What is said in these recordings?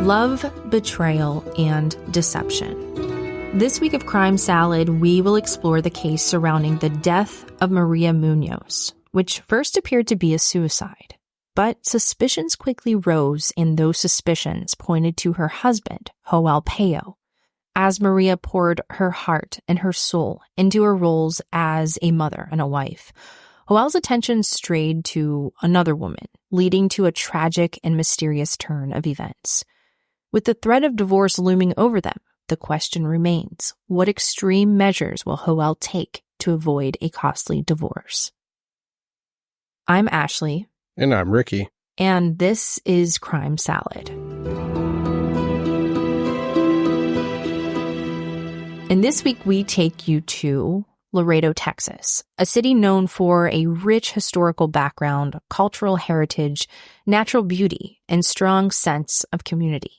Love, betrayal, and deception. This week of Crime Salad, we will explore the case surrounding the death of Maria Muñoz, which first appeared to be a suicide. But suspicions quickly rose, and those suspicions pointed to her husband, Joel Pellot. As Maria poured her heart and her soul into her roles as a mother and a wife, Joel's attention strayed to another woman, leading to a tragic and mysterious turn of events. With the threat of divorce looming over them, the question remains, what extreme measures will Joel take to avoid a costly divorce? I'm Ashley. And I'm Ricky. And this is Crime Salad. And this week we take you to Laredo, Texas, a city known for a rich historical background, cultural heritage, natural beauty, and strong sense of community.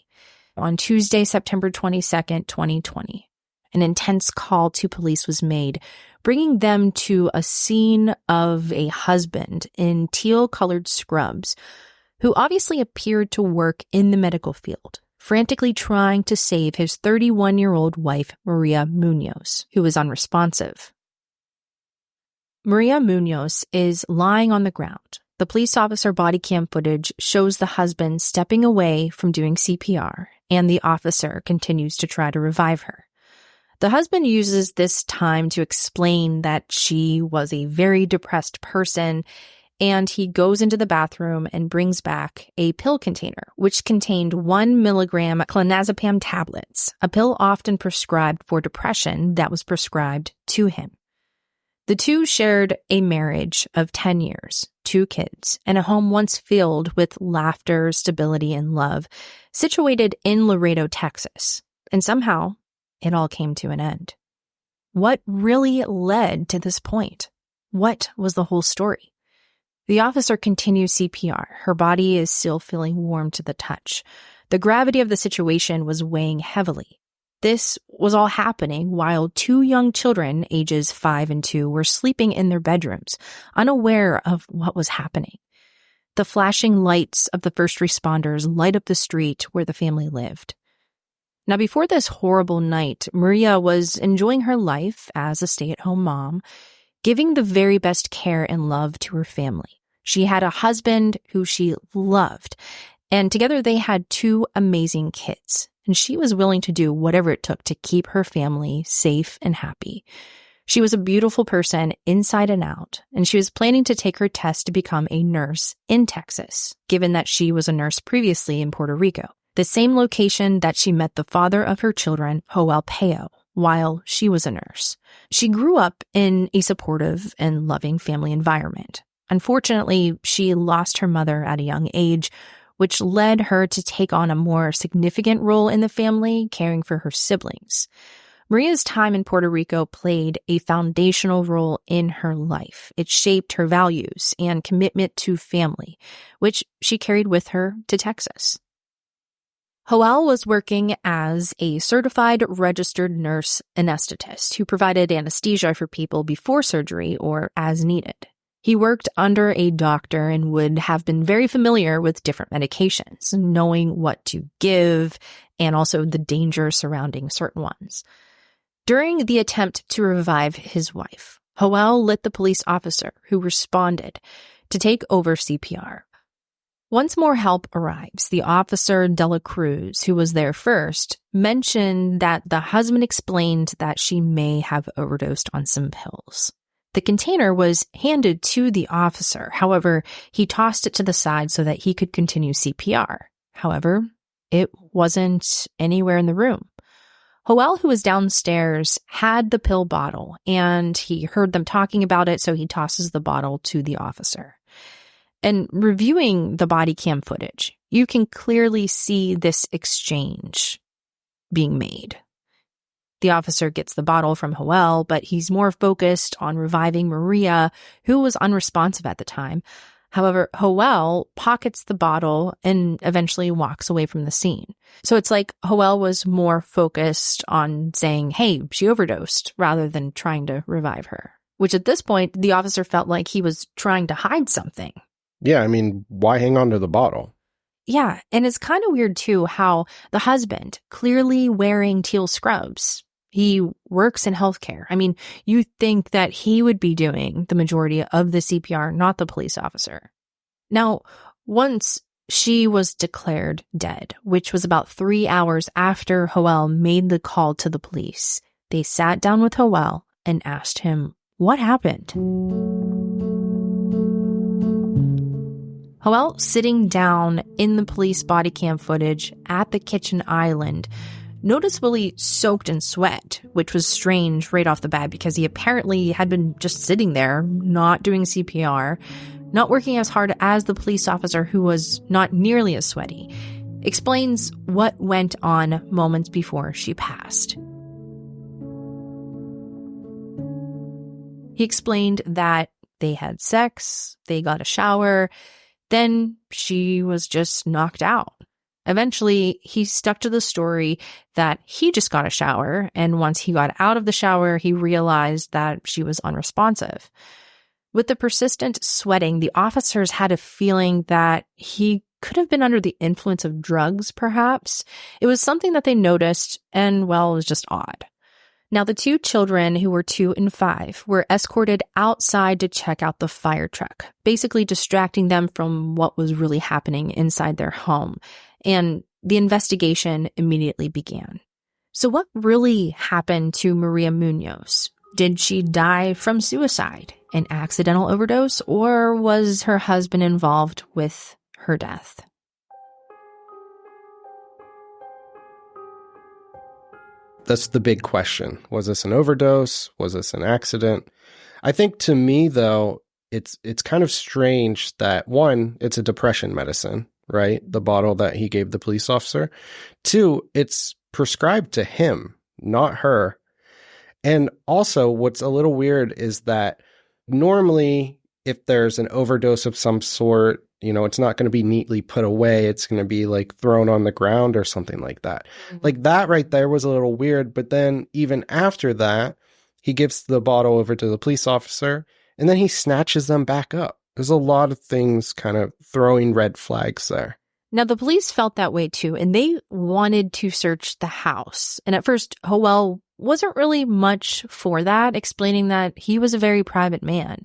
On Tuesday, September 22nd, 2020, an intense call to police was made, bringing them to a scene of a husband in teal-colored scrubs who obviously appeared to work in the medical field, frantically trying to save his 31-year-old wife, Maria Muñoz, who was unresponsive. Maria Muñoz is lying on the ground. The police officer body cam footage shows the husband stepping away from doing CPR, and the officer continues to try to revive her. The husband uses this time to explain that she was a very depressed person, and he goes into the bathroom and brings back a pill container, which contained 1 milligram clonazepam tablets, a pill often prescribed for depression that was prescribed to him. The two shared a marriage of 10 years, 2 kids, and a home once filled with laughter, stability, and love, situated in Laredo, Texas. And somehow, it all came to an end. What really led to this point? What was the whole story? The officer continues CPR. Her body is still feeling warm to the touch. The gravity of the situation was weighing heavily. This was all happening while 2 young children, ages 5 and 2, were sleeping in their bedrooms, unaware of what was happening. The flashing lights of the first responders light up the street where the family lived. Now, before this horrible night, Maria was enjoying her life as a stay-at-home mom, giving the very best care and love to her family. She had a husband who she loved, and together they had 2 amazing kids. And she was willing to do whatever it took to keep her family safe and happy. She was a beautiful person inside and out, and she was planning to take her test to become a nurse in Texas, given that she was a nurse previously in Puerto Rico, the same location that she met the father of her children, Joel Pellot, while she was a nurse. She grew up in a supportive and loving family environment. Unfortunately, she lost her mother at a young age, which led her to take on a more significant role in the family, caring for her siblings. Maria's time in Puerto Rico played a foundational role in her life. It shaped her values and commitment to family, which she carried with her to Texas. Joel was working as a certified registered nurse anesthetist who provided anesthesia for people before surgery or as needed. He worked under a doctor and would have been very familiar with different medications, knowing what to give and also the danger surrounding certain ones. During the attempt to revive his wife, Joel lit the police officer who responded to take over CPR. Once more help arrives, the officer De La Cruz, who was there first, mentioned that the husband explained that she may have overdosed on some pills. The container was handed to the officer. However, he tossed it to the side so that he could continue CPR. However, it wasn't anywhere in the room. Joel, who was downstairs, had the pill bottle, and he heard them talking about it, so he tosses the bottle to the officer. And reviewing the body cam footage, you can clearly see this exchange being made. The officer gets the bottle from Joel, but he's more focused on reviving Maria, who was unresponsive at the time. However, Joel pockets the bottle and eventually walks away from the scene. So it's like Joel was more focused on saying, hey, she overdosed, rather than trying to revive her. Which at this point, the officer felt like he was trying to hide something. Yeah, I mean, why hang on to the bottle? Yeah, and it's kind of weird too how the husband, clearly wearing teal scrubs, he works in healthcare. I mean, you think that he would be doing the majority of the CPR, not the police officer. Now, once she was declared dead, which was about 3 hours after Joel made the call to the police, they sat down with Joel and asked him what happened. Joel, sitting down in the police body cam footage at the kitchen island, noticeably soaked in sweat, which was strange right off the bat because he apparently had been just sitting there, not doing CPR, not working as hard as the police officer who was not nearly as sweaty, explains what went on moments before she passed. He explained that they had sex, they got a shower, then she was just knocked out. Eventually, he stuck to the story that he just got a shower, and once he got out of the shower, he realized that she was unresponsive. With the persistent sweating, the officers had a feeling that he could have been under the influence of drugs, perhaps. It was something that they noticed, and, well, it was just odd. Now, the two children, who were 2 and 5, were escorted outside to check out the fire truck, basically distracting them from what was really happening inside their home. And the investigation immediately began. So what really happened to Maria Muñoz? Did she die from suicide, an accidental overdose, or was her husband involved with her death? That's the big question. Was this an overdose? Was this an accident? I think to me, though, it's kind of strange that, one, it's a depression medicine, right? The bottle that he gave the police officer. 2, it's prescribed to him, not her. And also, what's a little weird is that normally, if there's an overdose of some sort, it's not going to be neatly put away. It's going to be like thrown on the ground or something like that. Mm-hmm. Like that right there was a little weird. But then even after that, he gives the bottle over to the police officer and then he snatches them back up. There's a lot of things kind of throwing red flags there. Now, the police felt that way too, and they wanted to search the house. And at first, Joel wasn't really much for that, explaining that he was a very private man.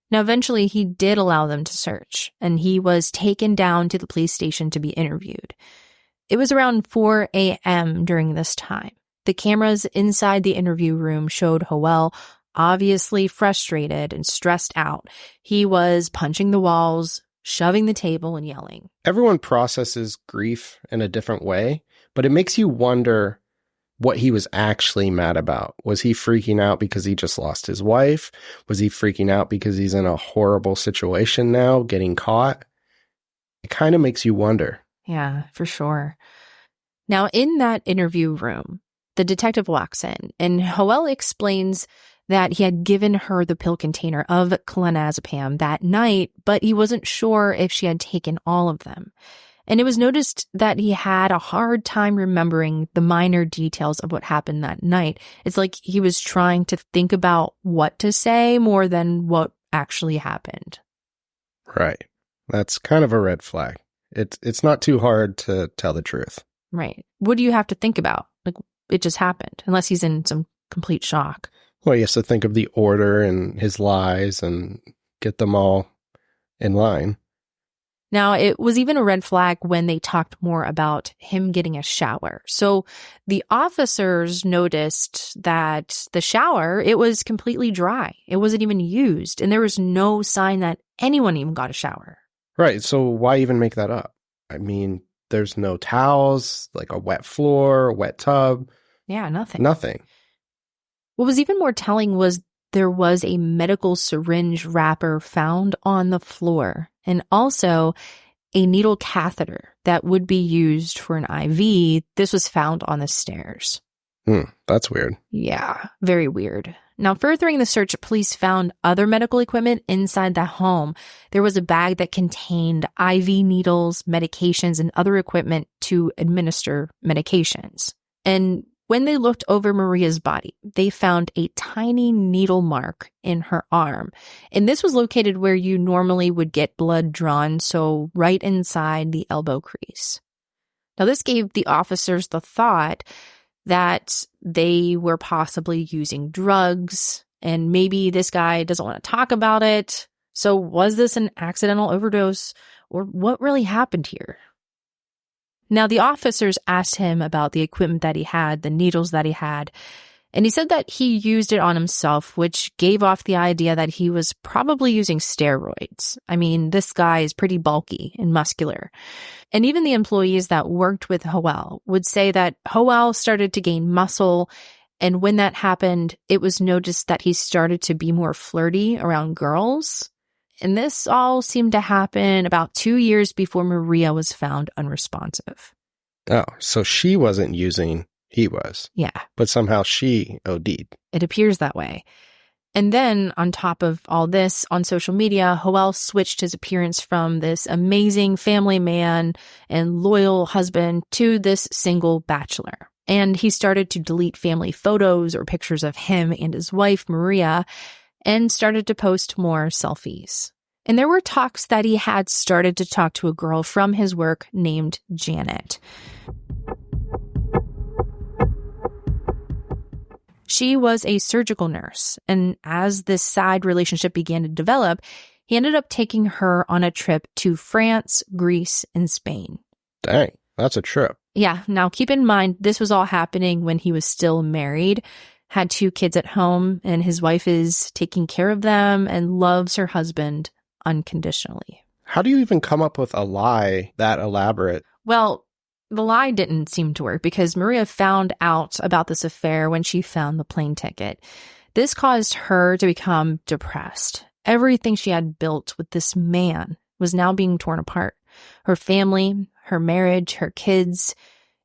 Now, eventually, he did allow them to search, and he was taken down to the police station to be interviewed. It was around 4 a.m. during this time. The cameras inside the interview room showed Joel obviously frustrated and stressed out. He was punching the walls, shoving the table, and yelling. Everyone processes grief in a different way, but it makes you wonder what he was actually mad about. Was he freaking out because he just lost his wife? Was he freaking out because he's in a horrible situation now, getting caught? It kind of makes you wonder. Yeah, for sure. Now, in that interview room, the detective walks in, and Joel explains that he had given her the pill container of clonazepam that night, but he wasn't sure if she had taken all of them. And it was noticed that he had a hard time remembering the minor details of what happened that night. It's like he was trying to think about what to say more than what actually happened. Right. That's kind of a red flag. It's not too hard to tell the truth. Right. What do you have to think about? Like, it just happened, unless he's in some complete shock. Well, he has to think of the order and his lies and get them all in line. Now, it was even a red flag when they talked more about him getting a shower. So the officers noticed that the shower, it was completely dry. It wasn't even used, and there was no sign that anyone even got a shower. Right. So why even make that up? I mean, there's no towels, like a wet floor, a wet tub. Yeah, nothing. Nothing. What was even more telling was there was a medical syringe wrapper found on the floor, and also a needle catheter that would be used for an IV. This was found on the stairs. That's weird. Yeah, very weird. Now, furthering the search, police found other medical equipment inside the home. There was a bag that contained IV needles, medications, and other equipment to administer medications. And When they looked over Maria's body, they found a tiny needle mark in her arm. And this was located where you normally would get blood drawn, so right inside the elbow crease. Now, this gave the officers the thought that they were possibly using drugs, and maybe this guy doesn't want to talk about it. So was this an accidental overdose, or what really happened here? Now, the officers asked him about the equipment that he had, the needles that he had, and he said that he used it on himself, which gave off the idea that he was probably using steroids. I mean, this guy is pretty bulky and muscular. And even the employees that worked with Joel would say that Joel started to gain muscle, and when that happened, it was noticed that he started to be more flirty around girls. And this all seemed to happen about 2 years before Maria was found unresponsive. Oh, so she wasn't using, he was. Yeah. But somehow she OD'd. It appears that way. And then, on top of all this, on social media, Joel switched his appearance from this amazing family man and loyal husband to this single bachelor. And he started to delete family photos or pictures of him and his wife, Maria, and started to post more selfies. And there were talks that he had started to talk to a girl from his work named Janet. She was a surgical nurse, and as this side relationship began to develop, he ended up taking her on a trip to France, Greece, and Spain. Dang, that's a trip. Yeah, now keep in mind, this was all happening when he was still married, had 2 kids at home, and his wife is taking care of them and loves her husband unconditionally. How do you even come up with a lie that elaborate? Well, the lie didn't seem to work because Maria found out about this affair when she found the plane ticket. This caused her to become depressed. Everything she had built with this man was now being torn apart. Her family, her marriage, her kids.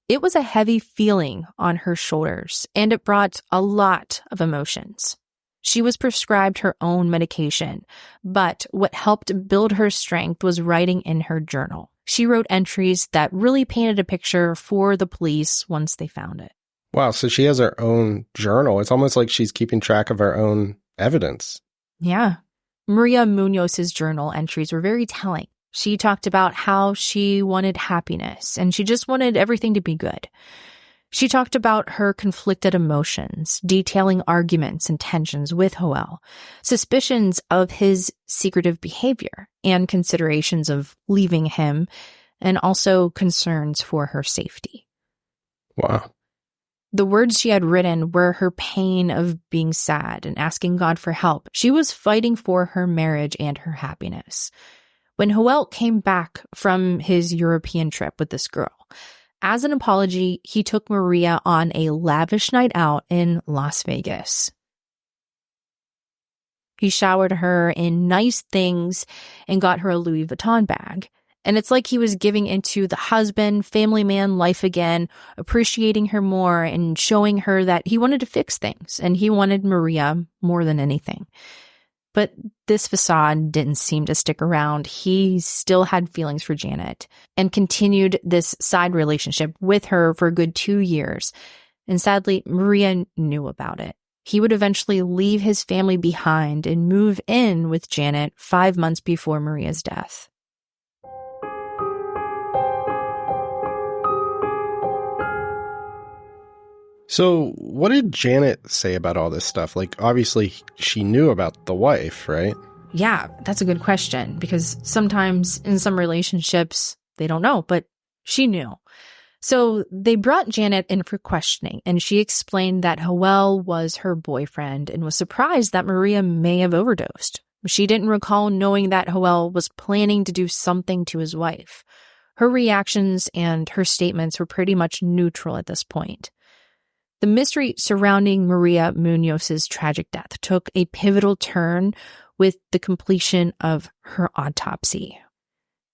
It was a heavy feeling on her shoulders, and it brought a lot of emotions. She was prescribed her own medication, but what helped build her strength was writing in her journal. She wrote entries that really painted a picture for the police once they found it. Wow, so she has her own journal. It's almost like she's keeping track of her own evidence. Yeah. Maria Muñoz's journal entries were very telling. She talked about how she wanted happiness, and she just wanted everything to be good. She talked about her conflicted emotions, detailing arguments and tensions with Joel, suspicions of his secretive behavior, and considerations of leaving him, and also concerns for her safety. Wow. The words she had written were her pain of being sad and asking God for help. She was fighting for her marriage and her happiness. When Joel came back from his European trip with this girl, as an apology, he took Maria on a lavish night out in Las Vegas. He showered her in nice things and got her a Louis Vuitton bag. And it's like he was giving into the husband, family man life again, appreciating her more and showing her that he wanted to fix things and he wanted Maria more than anything. But this facade didn't seem to stick around. He still had feelings for Janet and continued this side relationship with her for a good 2 years. And sadly, Maria knew about it. He would eventually leave his family behind and move in with Janet 5 months before Maria's death. So what did Janet say about all this stuff? Like, obviously, she knew about the wife, right? Yeah, that's a good question, because sometimes in some relationships, they don't know, but she knew. So they brought Janet in for questioning, and she explained that Joel was her boyfriend and was surprised that Maria may have overdosed. She didn't recall knowing that Joel was planning to do something to his wife. Her reactions and her statements were pretty much neutral at this point. The mystery surrounding Maria Muñoz's tragic death took a pivotal turn with the completion of her autopsy.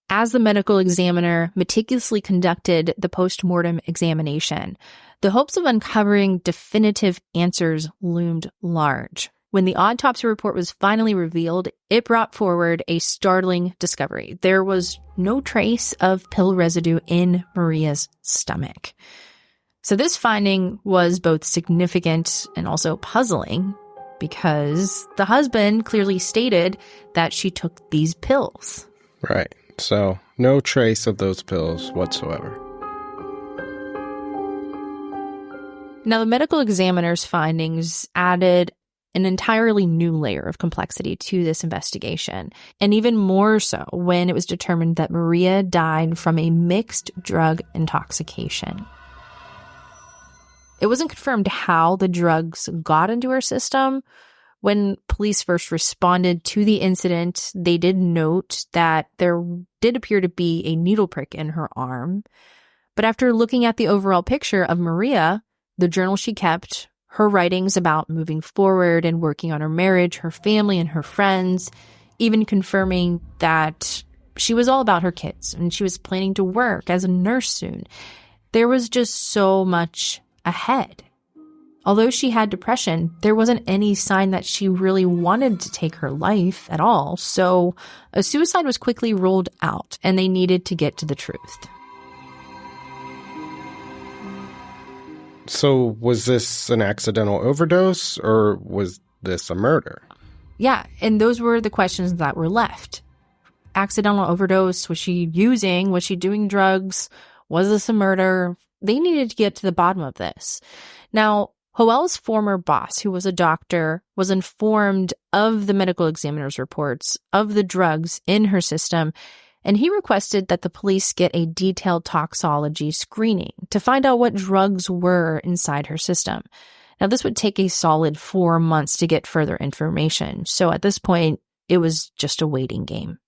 As the medical examiner meticulously conducted the post-mortem examination, the hopes of uncovering definitive answers loomed large. When the autopsy report was finally revealed, it brought forward a startling discovery. There was no trace of pill residue in Maria's stomach. So this finding was both significant and also puzzling because the husband clearly stated that she took these pills. Right. So no trace of those pills whatsoever. Now, the medical examiner's findings added an entirely new layer of complexity to this investigation, and even more so when it was determined that Maria died from a mixed drug intoxication. It wasn't confirmed how the drugs got into her system. When police first responded to the incident, they did note that there did appear to be a needle prick in her arm. But after looking at the overall picture of Maria, the journal she kept, her writings about moving forward and working on her marriage, her family, and her friends, even confirming that she was all about her kids and she was planning to work as a nurse soon, there was just so much ahead. Although she had depression, there wasn't any sign that she really wanted to take her life at all. So a suicide was quickly ruled out, and they needed to get to the truth. So was this an accidental overdose, or was this a murder? Yeah, and those were the questions that were left. Accidental overdose? Was she using? Was she doing drugs? Was this a murder? They needed to get to the bottom of this. Now, Hoel's former boss, who was a doctor, was informed of the medical examiner's reports of the drugs in her system, and he requested that the police get a detailed toxology screening to find out what drugs were inside her system. Now, this would take a solid 4 months to get further information, so at this point, it was just a waiting game.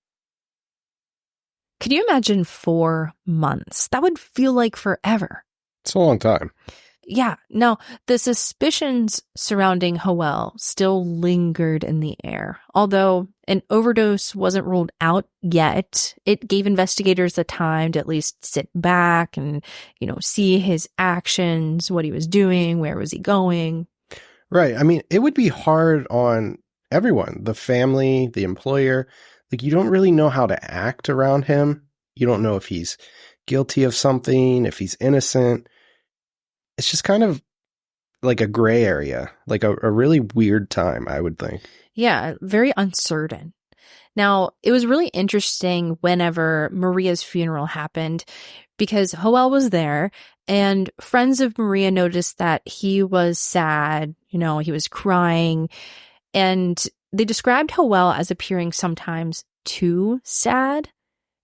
Could you imagine 4 months? That would feel like forever. It's a long time. Yeah. Now, the suspicions surrounding Hoel still lingered in the air. Although an overdose wasn't ruled out yet, it gave investigators the time to at least sit back and, see his actions, what he was doing, where was he going. Right. I mean, it would be hard on everyone, the family, the employer. Like, you don't really know how to act around him. You don't know if he's guilty of something, if he's innocent. It's just kind of like a gray area, like a really weird time, I would think. Yeah, very uncertain. Now, it was really interesting whenever Maria's funeral happened because Hoel was there and friends of Maria noticed that he was sad, he was crying, and they described Hoel as appearing sometimes too sad.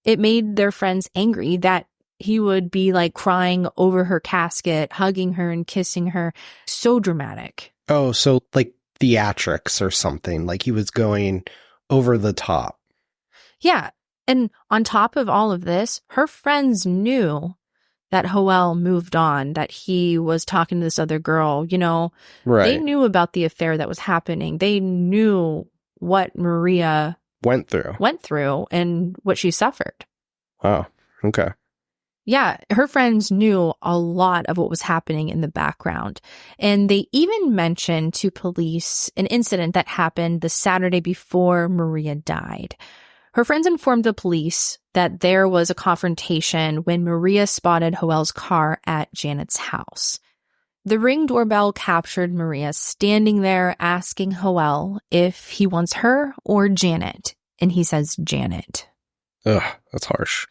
It made their friends angry that he would be like crying over her casket, hugging her and kissing her. So dramatic. Oh, so like theatrics or something, like he was going over the top. Yeah. And on top of all of this, her friends knew that Hoel moved on, that he was talking to this other girl, Right. They knew about the affair that was happening. They knew what Maria went through and what she suffered. Wow. Okay. Yeah, her friends knew a lot of what was happening in the background. And they even mentioned to police an incident that happened the Saturday before Maria died. Her friends informed the police that there was a confrontation when Maria spotted Hoel's car at Janet's house. The Ring doorbell captured Maria standing there asking Hoel if he wants her or Janet. And he says Janet. Ugh, that's harsh.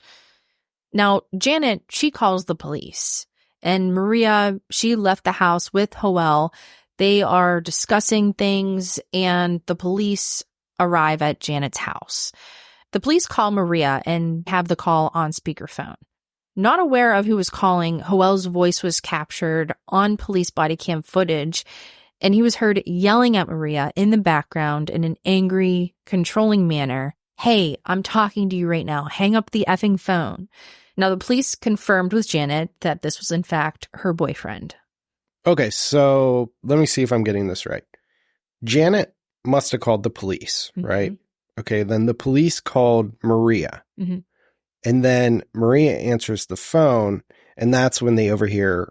Now, Janet, she calls the police, and Maria, she left the house with Hoel. They are discussing things, and the police arrive at Janet's house. The police call Maria and have the call on speakerphone. Not aware of who was calling, Hoel's voice was captured on police body cam footage, and he was heard yelling at Maria in the background in an angry, controlling manner. Hey, I'm talking to you right now. Hang up the effing phone. Now, the police confirmed with Janet that this was, in fact, her boyfriend. Okay, so let me see if I'm getting this right. Janet must have called the police, right? Okay, then the police called Maria. Mm-hmm. And then Maria answers the phone, and that's when they overhear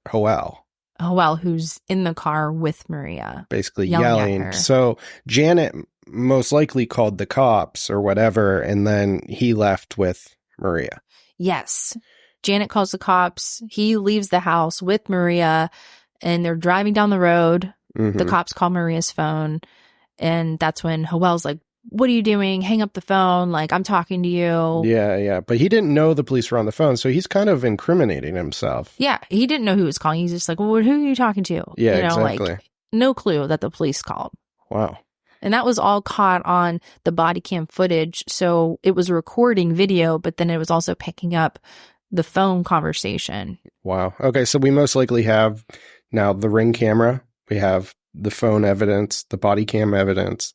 Hoel. Hoel, who's in the car with Maria. Basically yelling. So Janet most likely called the cops or whatever, and then he left with Maria. Yes. Janet calls the cops. He leaves the house with Maria, and they're driving down the road. The cops call Maria's phone, and that's when Howell's like, what are you doing? Hang up the phone. Like, I'm talking to you. Yeah. But he didn't know the police were on the phone, so he's kind of incriminating himself. Yeah, he didn't know who was calling. He's just like, well, who are you talking to? Yeah, exactly. Like, no clue that the police called. Wow. And that was all caught on the body cam footage. So it was recording video, but then it was also picking up the phone conversation. Wow. Okay, so we most likely have now the Ring camera. We have the phone evidence, the body cam evidence.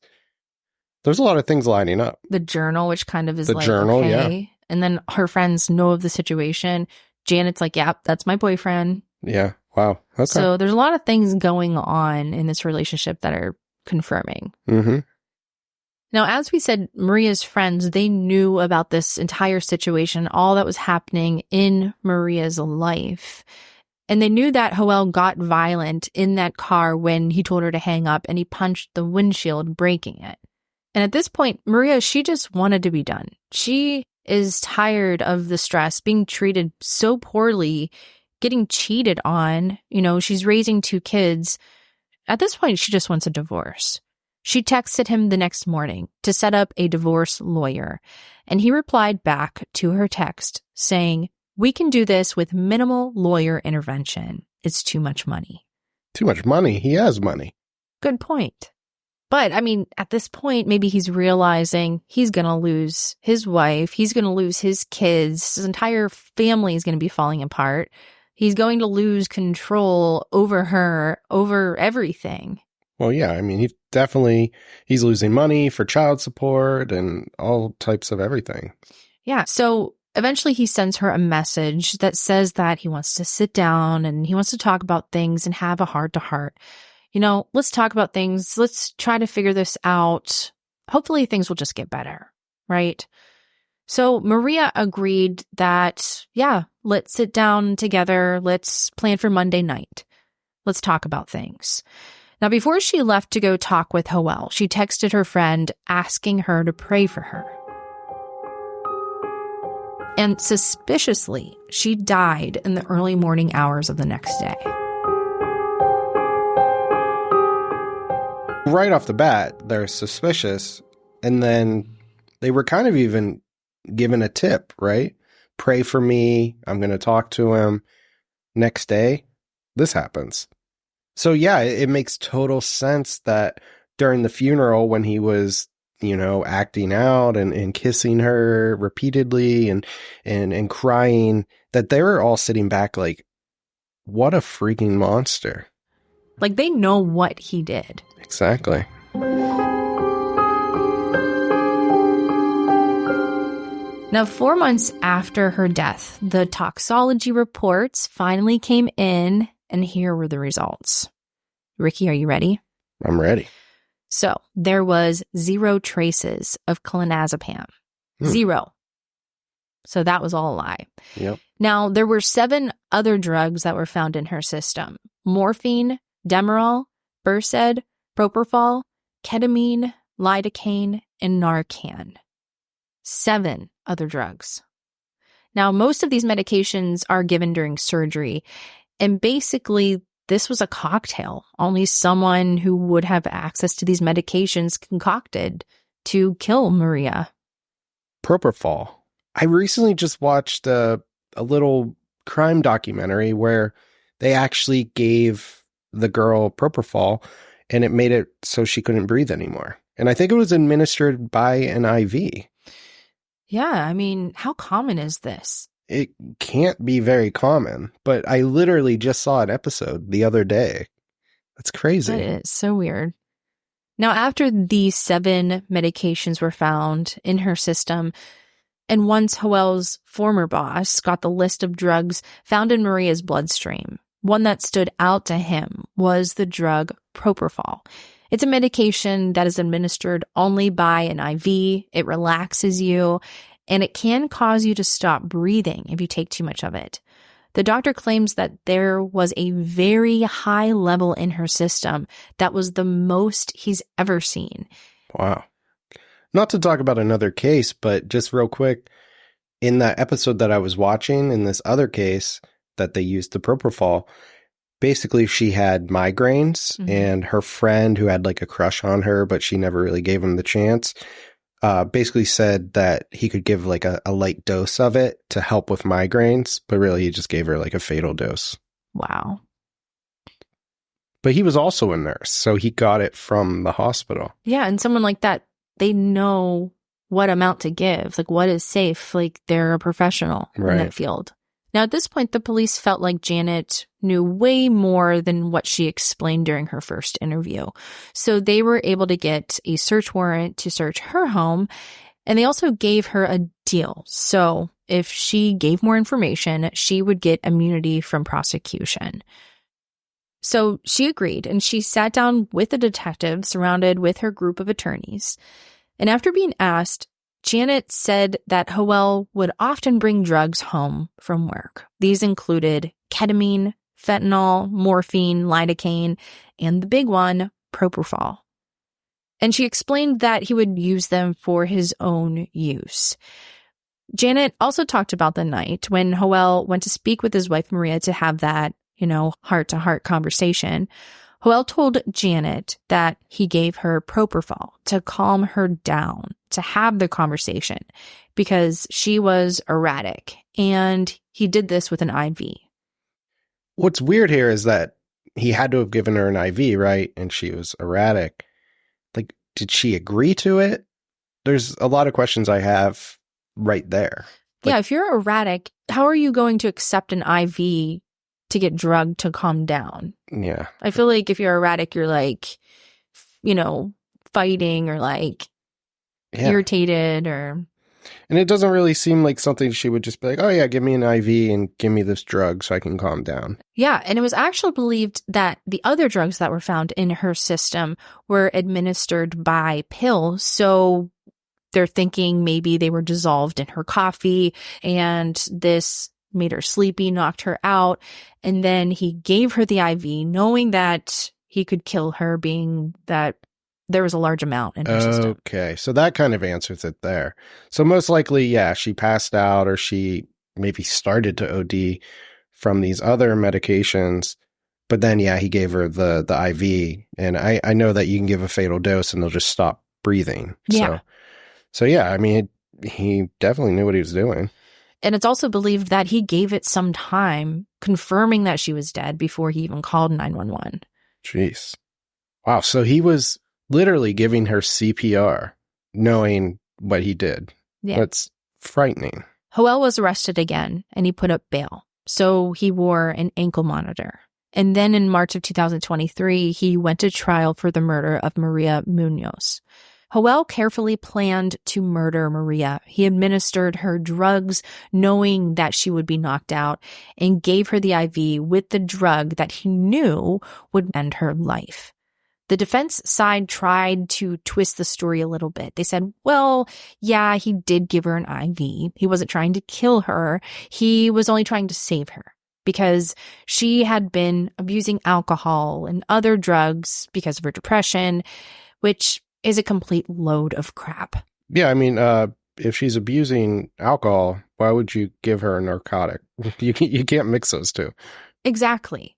There's a lot of things lining up. The journal, which kind of is the like, journal, okay. Yeah. And then her friends know of the situation. Janet's like, yeah, that's my boyfriend. Yeah. Wow. Okay. So there's a lot of things going on in this relationship that are confirming. Now, as we said, Maria's friends, they knew about this entire situation, all that was happening in Maria's life. And they knew that Howell got violent in that car when he told her to hang up and he punched the windshield, breaking it. And at this point, Maria, she just wanted to be done. She is tired of the stress, being treated so poorly, getting cheated on. She's raising 2 kids. At this point, she just wants a divorce. She texted him the next morning to set up a divorce lawyer, and he replied back to her text saying, we can do this with minimal lawyer intervention. It's too much money. Too much money? He has money. Good point. But, at this point, maybe he's realizing he's going to lose his wife. He's going to lose his kids. His entire family is going to be falling apart. He's going to lose control over her, over everything. Well, yeah. He's losing money for child support and all types of everything. Yeah. So eventually he sends her a message that says that he wants to sit down and he wants to talk about things and have a heart-to-heart. Let's talk about things. Let's try to figure this out. Hopefully things will just get better, right? So Maria agreed that, yeah, let's sit down together. Let's plan for Monday night. Let's talk about things. Now, before she left to go talk with Howell, she texted her friend asking her to pray for her. And suspiciously, she died in the early morning hours of the next day. Right off the bat, they're suspicious. And then they were kind of even given a tip, right? Pray for me. I'm going to talk to him. Next day, this happens. So yeah, it makes total sense that during the funeral when he was, acting out and kissing her repeatedly and crying, that they were all sitting back like, what a freaking monster. Like they know what he did. Exactly. Now, 4 months after her death, the toxology reports finally came in, and here were the results. Ricky, are you ready? I'm ready. So, there was 0 traces of clonazepam. 0. So that was all a lie. Yep. Now, there were 7 other drugs that were found in her system. Morphine, Demerol, Versed, Propofol, ketamine, lidocaine, and Narcan. 7 other drugs. Now, most of these medications are given during surgery, and basically, this was a cocktail only someone who would have access to these medications concocted to kill Maria. Propofol. I recently just watched a little crime documentary where they actually gave the girl propofol and it made it so she couldn't breathe anymore. And I think it was administered by an IV. Yeah, how common is this? It can't be very common, but I literally just saw an episode the other day. That's crazy. That is so weird. Now, after these 7 medications were found in her system, and once Howell's former boss got the list of drugs found in Maria's bloodstream, one that stood out to him was the drug Propofol. It's a medication that is administered only by an IV. It relaxes you, and it can cause you to stop breathing if you take too much of it. The doctor claims that there was a very high level in her system that was the most he's ever seen. Wow. Not to talk about another case, but just real quick, in that episode that I was watching, in this other case that they used the propofol, basically she had migraines, and her friend who had like a crush on her, but she never really gave him the chance, basically said that he could give like a light dose of it to help with migraines, but really he just gave her like a fatal dose. Wow. But he was also a nurse, so he got it from the hospital. Yeah, and someone like that, they know what amount to give, like what is safe, like they're a professional in that field. Now, at this point, the police felt like Janet knew way more than what she explained during her first interview. So they were able to get a search warrant to search her home, and they also gave her a deal. So if she gave more information, she would get immunity from prosecution. So she agreed, and she sat down with the detective surrounded with her group of attorneys. And after being asked, Janet said that Howell would often bring drugs home from work. These included ketamine, fentanyl, morphine, lidocaine, and the big one, propofol. And she explained that he would use them for his own use. Janet also talked about the night when Howell went to speak with his wife Maria to have that, heart-to-heart conversation. Howell told Janet that he gave her propofol to calm her down, to have the conversation, because she was erratic, and he did this with an IV. What's weird here is that he had to have given her an IV, right? And she was erratic. Like, did she agree to it? There's a lot of questions I have right there. Yeah, if you're erratic, how are you going to accept an IV to get drugged to calm down? Yeah. I feel like if you're erratic, you're like, fighting or like irritated or... And it doesn't really seem like something she would just be like, oh yeah, give me an IV and give me this drug so I can calm down. Yeah, and it was actually believed that the other drugs that were found in her system were administered by pill, so they're thinking maybe they were dissolved in her coffee, and this made her sleepy, knocked her out, and then he gave her the IV, knowing that he could kill her, being that there was a large amount in her system. Okay, so that kind of answers it there. So most likely, yeah, she passed out, or she maybe started to OD from these other medications, but then, yeah, he gave her the IV, and I know that you can give a fatal dose and they'll just stop breathing. Yeah. So yeah, I mean, he definitely knew what he was doing. And it's also believed that he gave it some time, confirming that she was dead before he even called 911. Jeez. Wow, so he was literally giving her CPR, knowing what he did. Yeah. That's frightening. Howell was arrested again, and he put up bail. So he wore an ankle monitor. And then in March of 2023, he went to trial for the murder of Maria Muñoz. Howell carefully planned to murder Maria. He administered her drugs knowing that she would be knocked out, and gave her the IV with the drug that he knew would end her life. The defense side tried to twist the story a little bit. They said, well, yeah, he did give her an IV. He wasn't trying to kill her. He was only trying to save her because she had been abusing alcohol and other drugs because of her depression, which is a complete load of crap. Yeah, I mean, if she's abusing alcohol, why would you give her a narcotic? You can't mix those two. Exactly.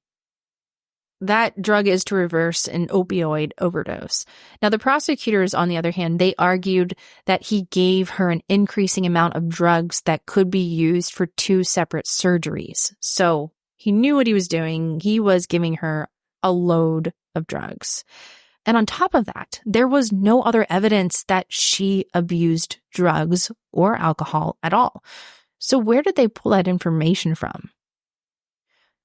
That drug is to reverse an opioid overdose. Now, the prosecutors, on the other hand, they argued that he gave her an increasing amount of drugs that could be used for 2 separate surgeries. So he knew what he was doing. He was giving her a load of drugs. And on top of that, there was no other evidence that she abused drugs or alcohol at all. So where did they pull that information from?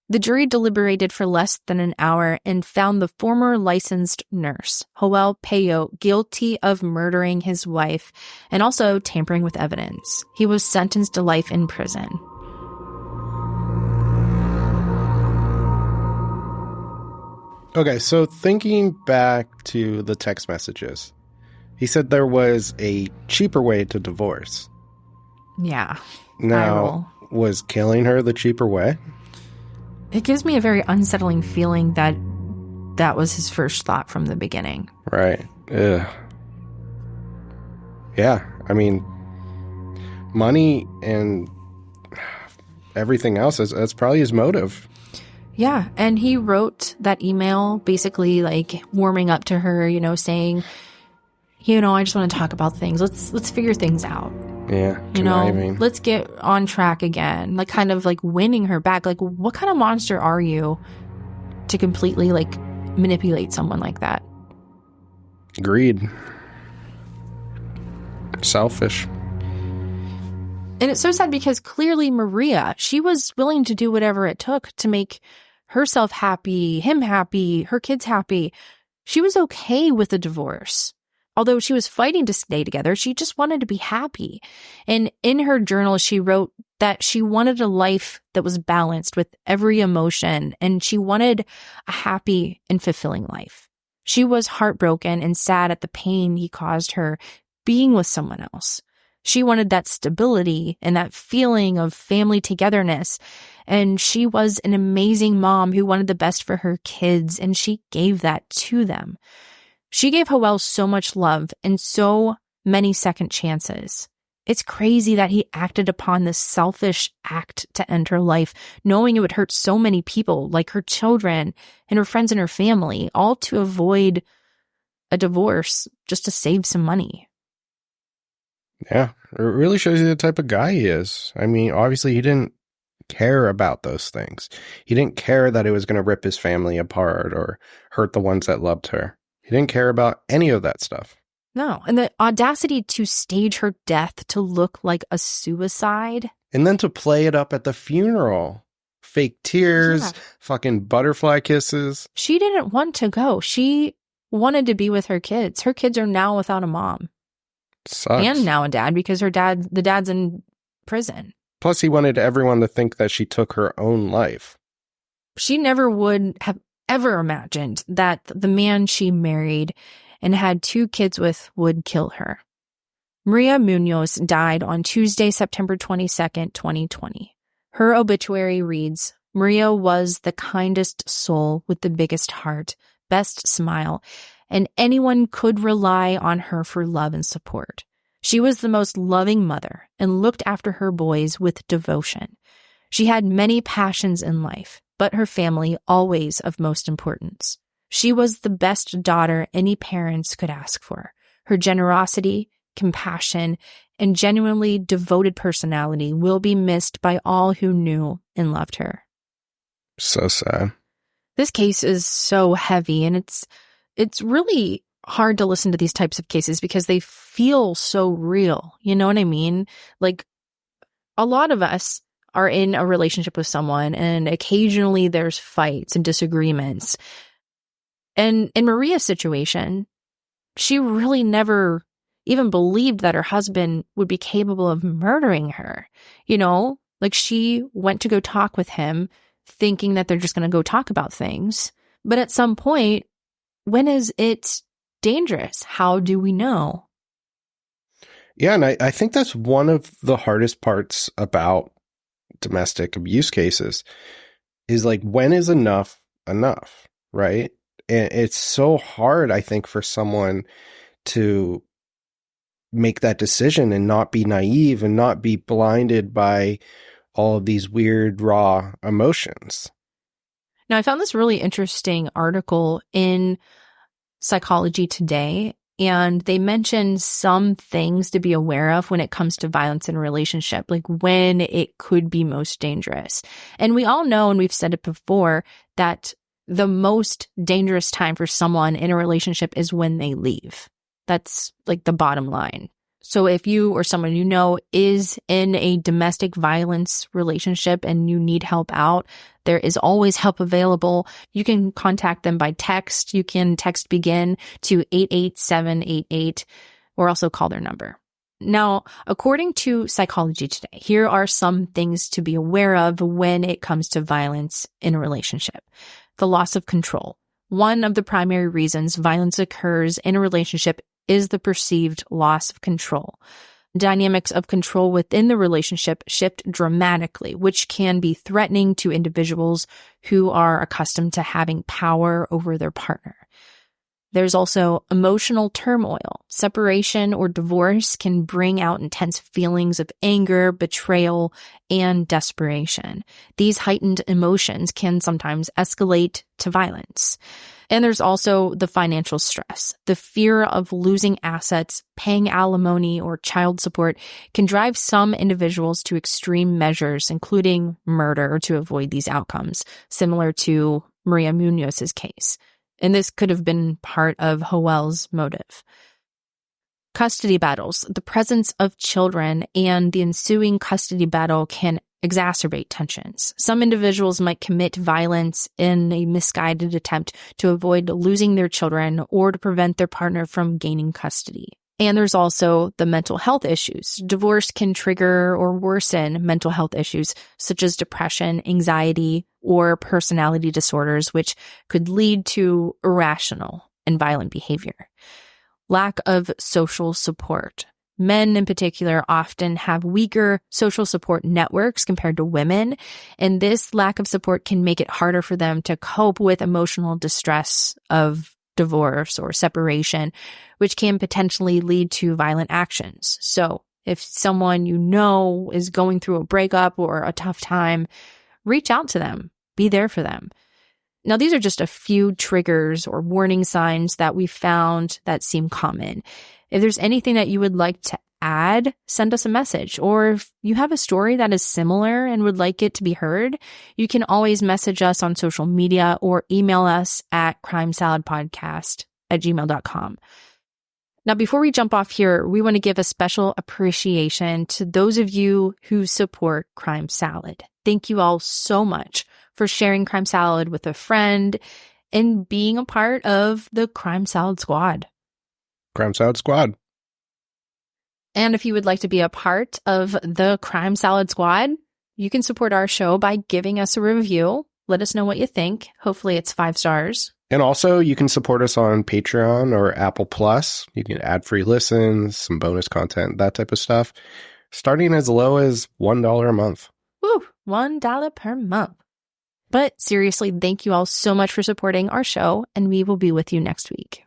The jury deliberated for less than an hour and found the former licensed nurse, Howell Pellot, guilty of murdering his wife and also tampering with evidence. He was sentenced to life in prison. Okay, so thinking back to the text messages, he said there was a cheaper way to divorce. Yeah. Now, was killing her the cheaper way? It gives me a very unsettling feeling that that was his first thought from the beginning. Right. Ugh. Yeah, I mean, money and everything else, that's probably his motive. Yeah, and he wrote that email basically like warming up to her, saying, I just want to talk about things. Let's figure things out. Yeah, conniving. Let's get on track again. Like kind of like winning her back. Like, what kind of monster are you to completely like manipulate someone like that? Greed. Selfish. And it's so sad because clearly Maria, she was willing to do whatever it took to make herself happy, him happy, her kids happy. She was okay with the divorce. Although she was fighting to stay together, she just wanted to be happy. And in her journal, she wrote that she wanted a life that was balanced with every emotion, and she wanted a happy and fulfilling life. She was heartbroken and sad at the pain he caused her being with someone else. She wanted that stability and that feeling of family togetherness. And she was an amazing mom who wanted the best for her kids, and she gave that to them. She gave Howell so much love and so many second chances. It's crazy that he acted upon this selfish act to end her life, knowing it would hurt so many people, like her children and her friends and her family, all to avoid a divorce just to save some money. Yeah, it really shows you the type of guy he is. I mean, obviously he didn't care about those things. He didn't care that it was going to rip his family apart or hurt the ones that loved her. He didn't care about any of that stuff. No, and the audacity to stage her death to look like a suicide. And then to play it up at the funeral. Fake tears, fucking butterfly kisses. She didn't want to go. She wanted to be with her kids. Her kids are now without a mom. Sucks. And now a dad, because the dad's in prison. Plus, he wanted everyone to think that she took her own life. She never would have ever imagined that the man she married and had 2 kids with would kill her. Maria Muñoz died on Tuesday, September 22nd, 2020. Her obituary reads, Maria was the kindest soul with the biggest heart, best smile, and anyone could rely on her for love and support. She was the most loving mother and looked after her boys with devotion. She had many passions in life, but her family always of most importance. She was the best daughter any parents could ask for. Her generosity, compassion, and genuinely devoted personality will be missed by all who knew and loved her. So sad. This case is so heavy, and it's really hard to listen to these types of cases because they feel so real. You know what I mean? Like, a lot of us are in a relationship with someone, and occasionally there's fights and disagreements. And in Maria's situation, she really never even believed that her husband would be capable of murdering her. Like, she went to go talk with him thinking that they're just going to go talk about things. But at some point, when is it dangerous? How do we know? Yeah, and I think that's one of the hardest parts about domestic abuse cases is like, when is enough, right? And it's so hard, I think, for someone to make that decision and not be naive and not be blinded by all of these weird, raw emotions. Now, I found this really interesting article in Psychology Today, and they mentioned some things to be aware of when it comes to violence in a relationship, like when it could be most dangerous. And we all know, and we've said it before, that the most dangerous time for someone in a relationship is when they leave. That's like the bottom line. So if you or someone you know is in a domestic violence relationship and you need help out, there is always help available. You can contact them by text. You can text BEGIN to 88788 or also call their number. Now, according to Psychology Today, here are some things to be aware of when it comes to violence in a relationship. The loss of control. One of the primary reasons violence occurs in a relationship is the perceived loss of control. Dynamics of control within the relationship shift dramatically, which can be threatening to individuals who are accustomed to having power over their partner. There's also emotional turmoil. Separation or divorce can bring out intense feelings of anger, betrayal, and desperation. These heightened emotions can sometimes escalate to violence. And there's also the financial stress. The fear of losing assets, paying alimony, or child support can drive some individuals to extreme measures, including murder, to avoid these outcomes, similar to Maria Muñoz's case. And this could have been part of Joel's motive. Custody battles. The presence of children and the ensuing custody battle can exacerbate tensions. Some individuals might commit violence in a misguided attempt to avoid losing their children or to prevent their partner from gaining custody. And there's also the mental health issues. Divorce can trigger or worsen mental health issues such as depression, anxiety, or personality disorders, which could lead to irrational and violent behavior. Lack of social support. Men in particular often have weaker social support networks compared to women, and this lack of support can make it harder for them to cope with emotional distress of divorce or separation, which can potentially lead to violent actions. So if someone you know is going through a breakup or a tough time, reach out to them. Be there for them. Now, these are just a few triggers or warning signs that we found that seem common. If there's anything that you would like to add, send us a message. Or if you have a story that is similar and would like it to be heard, you can always message us on social media or email us at crimesaladpodcast@gmail.com. Now, before we jump off here, we want to give a special appreciation to those of you who support Crime Salad. Thank you all so much for sharing Crime Salad with a friend and being a part of the Crime Salad Squad. Crime Salad Squad. And if you would like to be a part of the Crime Salad Squad, you can support our show by giving us a review. Let us know what you think. Hopefully it's 5 stars. And also, you can support us on Patreon or Apple Plus. You can add free listens, some bonus content, that type of stuff, starting as low as $1 a month. Woo, $1 per month. But seriously, thank you all so much for supporting our show, and we will be with you next week.